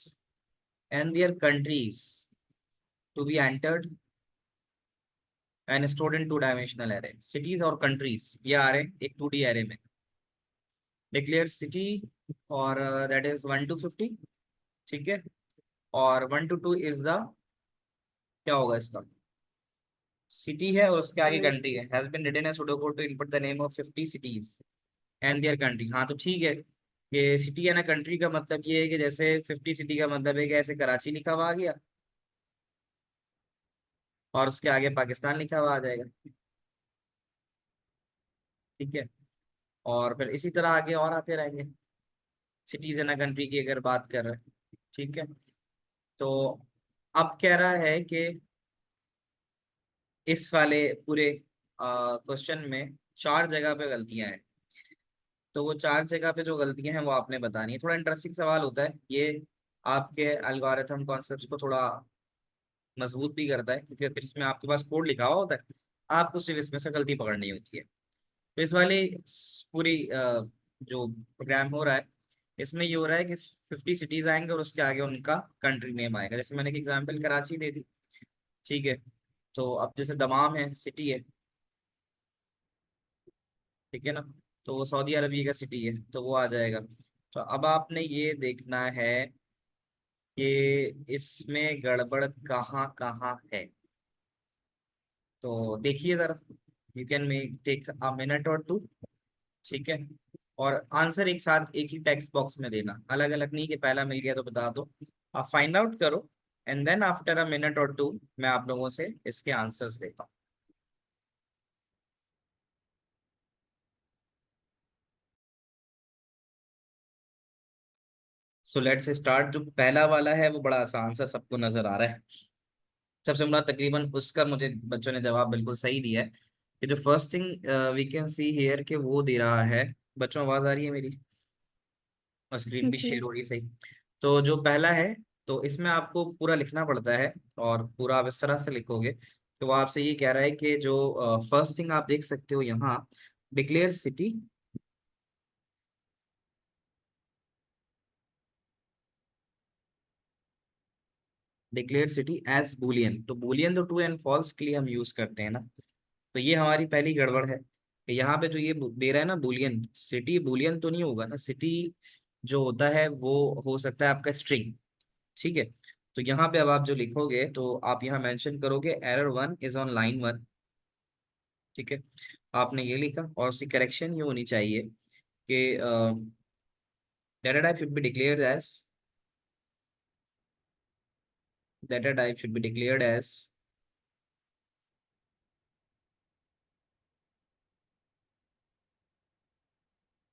and their countries to be entered and stored in two-dimensional array. Cities और countries ये आ रहे हैं एक 2D array में। Declare city और that is 1 to 50, ठीक है, और 1 to 2 is the क्या होगा इसका, सिटी है और उसके आगे कंट्री है। Has been written as pseudocode to input the name of 50 cities and their country। हाँ तो ठीक है, ये सिटी है ना कंट्री का मतलब ये है कि जैसे 50 सिटी का मतलब है कि ऐसे कराची लिखा हुआ आ गया और उसके आगे पाकिस्तान लिखा हुआ आ जाएगा, ठीक है। और फिर इसी तरह आगे और आते रहेंगे, सिटीज है ना कंट्री की अगर बात कर रहे हैं, ठीक है। तो अब कह रहा है कि इस वाले पूरे क्वेश्चन में 4 जगह पे गलतियां हैं, तो वो 4 जगह पे जो गलतियां हैं वो आपने बतानी है। थोड़ा इंटरेस्टिंग सवाल होता है ये, आपके एल्गोरिथम कॉन्सेप्ट को थोड़ा मजबूत भी करता है, क्योंकि फिर इसमें आपके पास कोड लिखा हुआ होता है, आपको सिर्फ इसमें से गलती पकड़नी होती है। तो इस वाली पूरी जो प्रोग्राम हो रहा है इसमें ये हो रहा है कि 50 सिटीज आएंगे और उसके आगे उनका कंट्री नेम आएगा। जैसे मैंने एक एग्जांपल कराची दे दी, ठीक है। तो अब जैसे दमाम है सिटी है, ठीक है ना। तो वो सऊदी अरबिया का सिटी है तो वो आ जाएगा। तो अब आपने ये देखना है कि इसमें गड़बड़ कहाँ कहाँ है। तो देखिए जरा, you can make take a minute or two. ठीक है। और आंसर एक साथ एक ही टेक्स्ट बॉक्स में देना, अलग अलग नहीं कि पहला मिल गया तो बता दो। आप फाइंड आउट करो and then after a minute or two मैं आप लोगों से इसके आंसर्स देता हूँ। So let's start. जो पहला वाला है वो बड़ा आसान सा, सबको नजर आ रहा है। सबसे बड़ा तकरीबन उसका मुझे बच्चों ने जवाब बिल्कुल सही दिया है कि जो first thing we can see here के वो दे रहा है। बच्चों आवाज आ रही है मेरी और स्क्रीन भी जी। शेयर हो रही है सही। तो जो पहला है तो इसमें आपको पूरा लिखना पड़ता है और पूरा आप इस तरह से लिखोगे। तो वो आपसे ये कह रहा है कि जो फर्स्ट थिंग आप देख सकते हो यहाँ, declare city, declare city as boolean. तो बुलियन तो ट्रू एंड फॉल्स के लिए हम यूज करते हैं ना। तो ये हमारी पहली गड़बड़ है कि यहाँ पे जो ये दे रहा है ना बुलियन, सिटी बुलियन तो नहीं होगा ना। सिटी जो होता है वो हो सकता है आपका स्ट्रिंग। ठीक है। तो यहाँ पे अब आप जो लिखोगे तो आप यहाँ मेंशन करोगे एरर 1 इज ऑन लाइन 1। ठीक है। आपने ये लिखा और उसकी करेक्शन ये होनी चाहिए कि data type should be declared as, data type should be declared as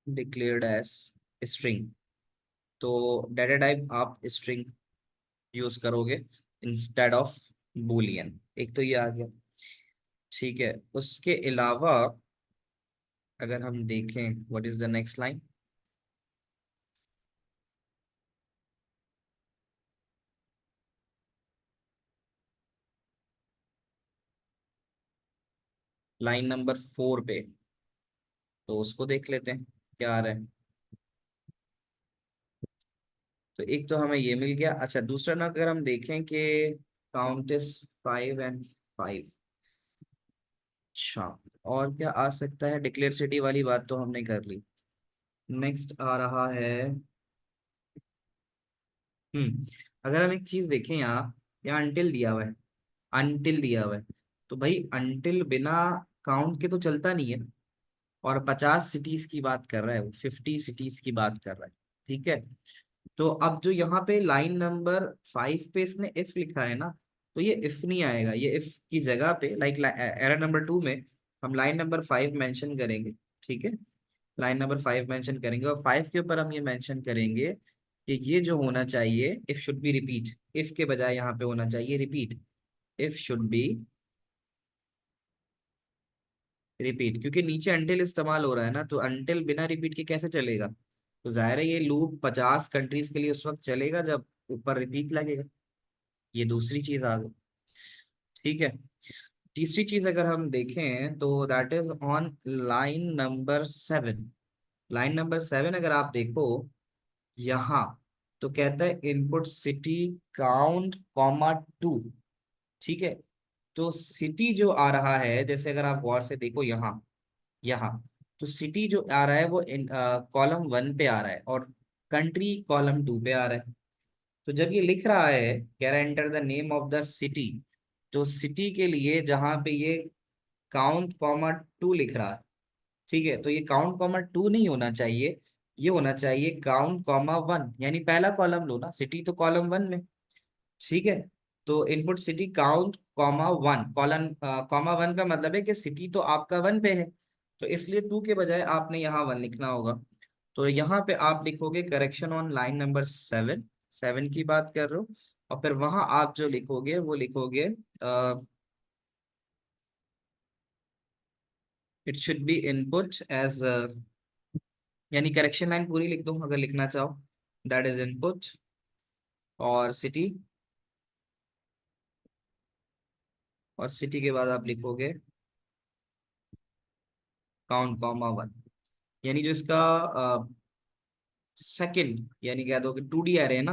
declared as string. तो डाटा टाइप आप स्ट्रिंग यूज करोगे इंस्टेड ऑफ बुलियन। एक तो ये आ गया। ठीक है। उसके अलावा अगर हम देखें what is the next line, line number 4 पे, तो उसको देख लेते हैं क्या आ रहा है। तो एक तो हमें ये मिल गया। अच्छा, दूसरा ना अगर हम देखें कि काउंट इज 5 and 5। अच्छा, और क्या आ सकता है। डिक्लेयर सिटी वाली बात तो हमने कर ली। नेक्स्ट आ रहा है, अगर हम एक चीज देखें यहाँ अनटिल दिया हुआ है, अनटिल दिया हुआ है। तो भाई अनटिल बिना काउंट के तो चलता नहीं है। और 50 सिटीज की बात कर रहा है वो, 50 सिटीज की बात कर रहा है। ठीक है। तो अब जो यहाँ पे लाइन नंबर 5 पे इसने इफ लिखा है ना, तो ये इफ नहीं आएगा। ये इफ की जगह पे लाइक एरर नंबर 2 में हम लाइन नंबर 5 मेंशन करेंगे। ठीक है। लाइन नंबर 5 मेंशन करेंगे और 5 के ऊपर हम ये मेंशन करेंगे कि ये जो होना चाहिए if should be repeat. If के बजाय यहाँ पे होना चाहिए repeat. If should be repeat, क्योंकि नीचे अंटिल इस्तेमाल हो रहा है ना, तो अंटिल बिना रिपीट के कैसे चलेगा। तो जाहिर है ये लूप 50 कंट्रीज के लिए उस वक्त चलेगा जब ऊपर रिपीट लगेगा। ये दूसरी चीज आ गई। ठीक है। तीसरी चीज अगर हम देखें तो that is on line number 7। Line number 7 अगर आप देखो यहाँ, तो कहता है इनपुट सिटी काउंट कॉमा 2। ठीक है। तो सिटी जो आ रहा है, जैसे अगर आप गौर से देखो यहाँ, यहाँ तो सिटी जो आ रहा है वो कॉलम 1 पे आ रहा है और कंट्री कॉलम 2 पे आ रहा है। तो जब ये लिख रहा है कह रहा है enter the name of the city, तो सिटी के लिए जहां पे ये काउंट कॉमा 2 लिख रहा है, ठीक है, तो ये काउंट कॉमा 2 नहीं होना चाहिए। ये होना चाहिए काउंट कॉमा 1, यानी पहला कॉलम लो ना, सिटी तो कॉलम 1 में। ठीक है। तो input city count comma 1, colon comma 1 का मतलब है कि सिटी तो आपका 1 पे है, तो इसलिए 2 के बजाय आपने यहाँ 1 लिखना होगा। तो यहाँ पे आप लिखोगे करेक्शन ऑन लाइन नंबर 7, 7 की बात कर रहे हो। और फिर वहां आप जो लिखोगे वो लिखोगे it should be input as, यानी करेक्शन लाइन पूरी लिख दो अगर लिखना चाहो, दैट इज इनपुट और सिटी, और सिटी के बाद आप लिखोगे काउंट कॉमा 1। यानी जो इसका सेकंड, यानी कह दो कि 2D एरे है ना,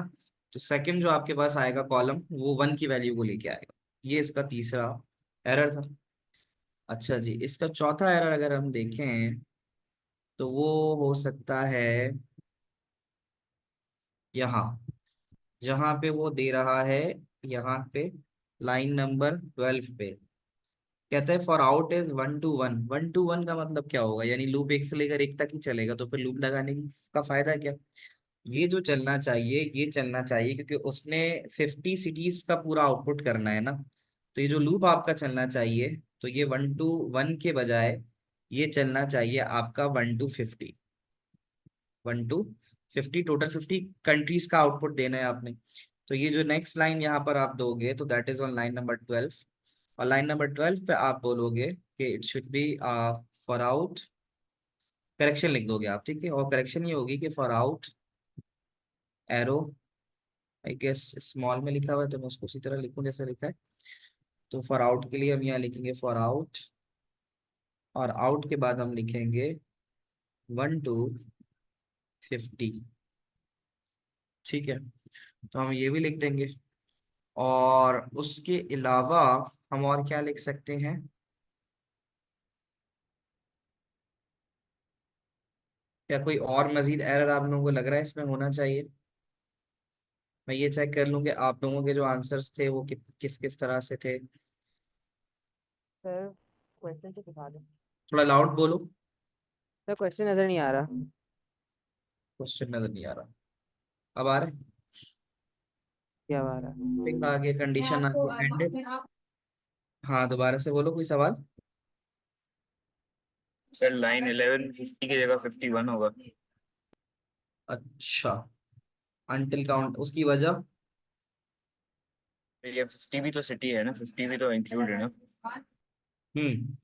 तो सेकंड जो आपके पास आएगा कॉलम वो 1 की वैल्यू को लेके आएगा। ये इसका तीसरा एरर था। अच्छा जी, इसका चौथा एरर अगर हम देखें तो वो हो सकता है यहाँ, जहाँ पे वो दे रहा है, यहाँ पे लाइन नंबर 12 पे कहता है for out is 1 to 1। 1 to 1 का मतलब क्या होगा, यानी लूप एक से लेकर एक तक ही चलेगा, तो फिर लूप लगाने का फायदा क्या। ये जो चलना चाहिए ये चलना चाहिए, क्योंकि उसने 50 cities का पूरा आउटपुट करना है ना। तो ये जो लूप आपका चलना चाहिए, तो ये 1 to 1 के बजाय ये चलना चाहिए आपका 1 to 50। 1 to 50, टोटल 50 कंट्रीज का आउटपुट देना है आपने। तो ये जो नेक्स्ट लाइन यहाँ पर आप दोगे, तो that is on line number 12। और लाइन नंबर 12 पे आप बोलोगे कि it should B for out, correction लिख दोगे आप, ठीक है। और करेक्शन ये होगी कि for out arrow, I guess small में लिखा हुआ है तो मैं उसको उसी तरह लिखूं जैसे लिखा है। तो फॉर आउट के लिए हम यहाँ लिखेंगे फॉर आउट, और आउट के बाद हम लिखेंगे 1 to 50, ठीक है। तो हम ये भी लिख देंगे। और उसके अलावा हम और क्या लिख सकते हैं, क्या कोई और मजीद एरर आप लोगों को लग रहा है इसमें होना चाहिए। मैं ये चेक कर लूँ कि आप लोगों के जो आंसर्स थे वो किस किस तरह से थे। सर क्वेश्चन से दिखा दो। थोड़ा लाउड बोलो, सर क्वेश्चन नजर नहीं आ रहा। क्वेश्चन नजर नहीं आ रहा। अब आ रहा है, क्या आ रहा है? String आ गया, मैं कंडीशन आ आपको गया, एंड इफ। आप हाँ दोबारा से बोलो, कोई सवाल। सर लाइन 11 में 50 की जगह 51 होगा। अच्छा, अनटिल काउंट, उसकी वजह। तो ये 50 भी तो सिटी है ना, 50 भी तो इंक्लूड है ना।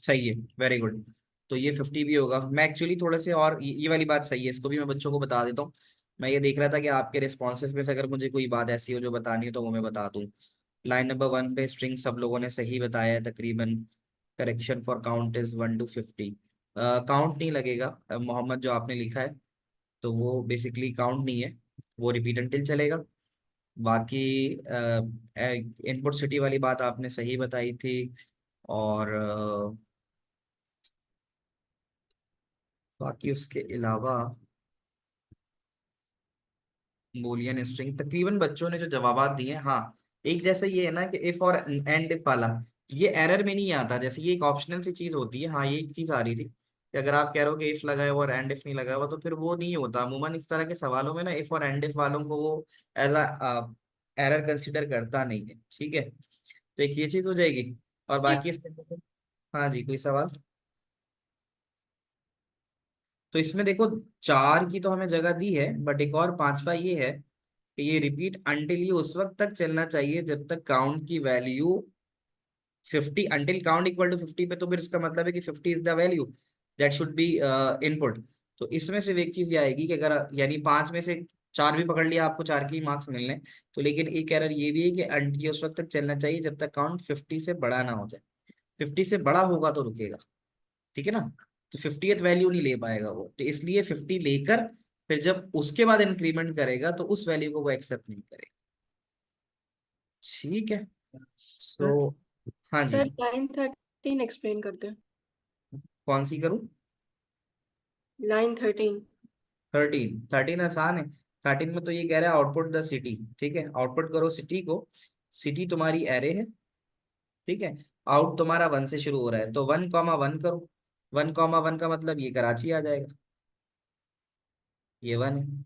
सही है, वेरी गुड। तो ये 50 भी होगा। मैं एक्चुअली थोड़े से और ये वाली बात सही है, इसको भी मैं बच्चों को बता देता हूँ। मैं ये देख रहा था कि आपके रिस्पॉन्सेज में से अगर मुझे कोई बात ऐसी हो जो बतानी हो तो वो मैं बता दूं। लाइन नंबर 1 पे स्ट्रिंग सब लोगों ने सही बताया है तकरीबन। Correction for count is 1 to 50। Count नहीं लगेगा मोहम्मद, जो आपने लिखा है तो वो बेसिकली काउंट नहीं है, वो रिपीट अनटिल चलेगा। बाकी इनपुट सिटी वाली बात आपने सही बताई थी। और बाकी उसके अलावा बूलियन स्ट्रिंग तकरीबन बच्चों ने जो जवाबात दिए हैं, हाँ एक जैसे ये है ना कि इफ और एंड इफ वाला, ये एरर में नहीं आता। जैसे ये एक ऑप्शनल सी चीज होती है, हाँ ये एक चीज आ रही थी कि अगर आप कह रहे हो कि इफ लगाए हुआ और एंड इफ नहीं लगा हुआ तो फिर वो नहीं होता। अमूमन इस तरह के सवालों में ना इफ और एंड इफ वालों को वो एज अ एरर कंसिडर करता नहीं है, ठीक है। तो एक ये चीज हो जाएगी। और बाकी इसमें हाँ जी, कोई सवाल। तो इसमें देखो 4 की तो हमें जगह दी है, बट एक और पांचवा ये है कि ये रिपीट अनटिल ये उस वक्त तक चलना चाहिए जब तक काउंट की value 50, until count equal to 50 पे। तो फिर इसका मतलब है कि 50 is the value that should be input. तो इसमें सिर्फ एक चीज ये आएगी कि अगर यानी 5 में से 4 भी पकड़ लिया आपको 4 के ही मार्क्स मिलने। तो लेकिन एक एरर ये भी है कि ये उस वक्त तक चलना चाहिए जब तक काउंट 50 से बड़ा ना हो जाए। 50 से बड़ा होगा तो रुकेगा, ठीक है ना। तो 50th वैल्यू नहीं ले पाएगा वो, तो इसलिए 50 लेकर फिर जब उसके बाद इंक्रीमेंट करेगा तो उस वैल्यू को वो एक्सेप्ट नहीं करेगा, ठीक है। सो हाँ जी, सर लाइन 13 एक्सप्लेन करते हैं। कौन सी करूं। लाइन 13। 13 आसान है। 13 में तो ये कह रहा है आउटपुट द सिटी, ठीक है। आउटपुट करो सिटी को, सिटी तुम्हारी एरे है, ठीक है। आउट तुम्हारा 1 से शुरू हो रहा है तो 1, 1 करो। 1, 1 का मतलब ये कराची आ जाएगा, ये 1 है।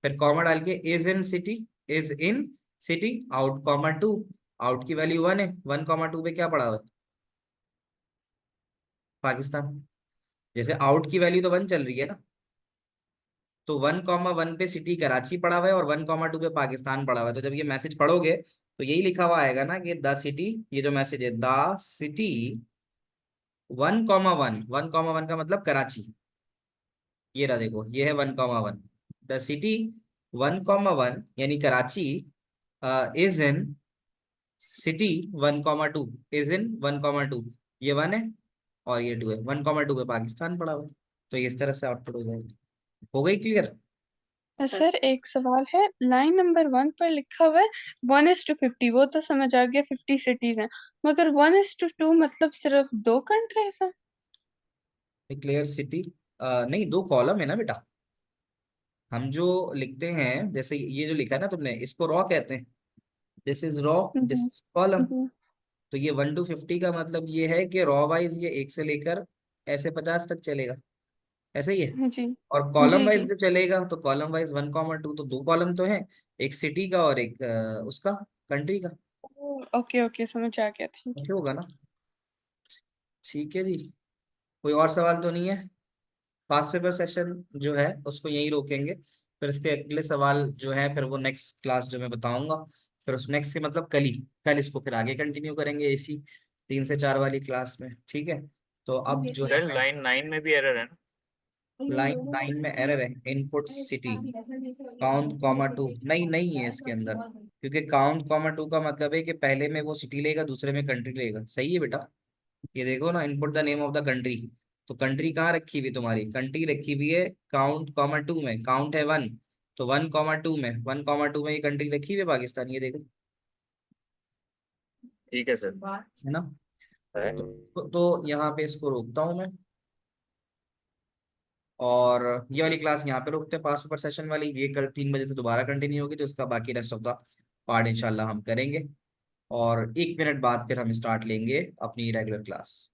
फिर कॉमा डाल के is in city out, comma 2। Out की वैल्यू 1 है, 1, 2 पे क्या पड़ा हुआ है, पाकिस्तान। जैसे आउट की वैल्यू तो 1 चल रही है ना, तो 1, 1 पे सिटी कराची पड़ा हुआ है और 1, 2 पे पाकिस्तान पड़ा हुआ है। तो जब ये मैसेज पढ़ोगे तो यही लिखा हुआ आएगा ना कि द सिटी, ये जो मैसेज है द सिटी 1, 1, 1, 1 का मतलब कराची। ये रहा देखो, ये है 1, 1। द सिटी 1, 1 यानी Karachi is in city 1, 2, is in 1, 2। ये 1 है और ये 2 है, 1, 2 पे पाकिस्तान पड़ा हुआ है। तो इस तरह से आउटपुट हो जाएगा। हो गई क्लियर। सर एक सवाल है, लाइन नंबर 1 पर लिखा हुआ है 1:50, वो तो समझ आ गया 50 सिटीज हैं, मगर 1:2 मतलब सिर्फ 2 कंट्रीज हैं। क्लियर सिटी नहीं, 2 कॉलम है ना बेटा। हम जो लिखते हैं, जैसे ये जो लिखा है ना तुमने, इसको रॉ कहते हैं। This is row, this is column. जी तो ये 1 to 50 का मतलब ये है कि रॉ वाइज ये 1 से लेकर ऐसे 50 तक चलेगा, ऐसे ही है। जी और कॉलम जी वाइज जी। जो चलेगा तो कॉलम वाइज 1, 2, तो 2 कॉलम तो है, एक सिटी का और एक उसका कंट्री का। ओके ओके, समझ आ गया, थैंक ऐसे होगा ना। ठीक है जी, कोई और सवाल तो नहीं है। पास्ट पेपर सेशन जो है उसको यहीं रोकेंगे, फिर इसके अगले सवाल जो है फिर वो नेक्स्ट क्लास जो मैं बताऊंगा, फिर उस नेक्स्ट के मतलब कल ही, कल इसको फिर आगे कंटिन्यू करेंगे इसी 3 से 4 वाली क्लास में। ठीक है, तो अब जो है सर लाइन 9 में भी एरर है ना? लाइन 9 में एरर है, input city count comma two, नहीं नहीं है इसके अंदर, क्योंकि काउंट कॉमा टू का मतलब है कि पहले में वो सिटी लेगा, दूसरे में कंट्री लेगा। सही है बेटा, ये देखो ना, input the name of the country, तो कंट्री कहाँ रखी हुई तुम्हारी, कंट्री रखी हुई है काउंट कॉमा टू में, काउंट है 1, तो 1, 2 में, 1, 2 में ये कंट्री रखी हुई है पाकिस्तान, ये देखो, ठीक है सर। है ना। तो यहाँ पे इसको रोकता हूँ मैं, और ये वाली क्लास यहाँ पे रोकते हैं, पास पेपर सेशन वाली। ये कल 3 बजे से दोबारा कंटिन्यू होगी, तो उसका बाकी रेस्ट ऑफ द पार्ट इंशाल्लाह हम करेंगे, और 1 मिनट बाद फिर हम स्टार्ट लेंगे अपनी रेगुलर क्लास।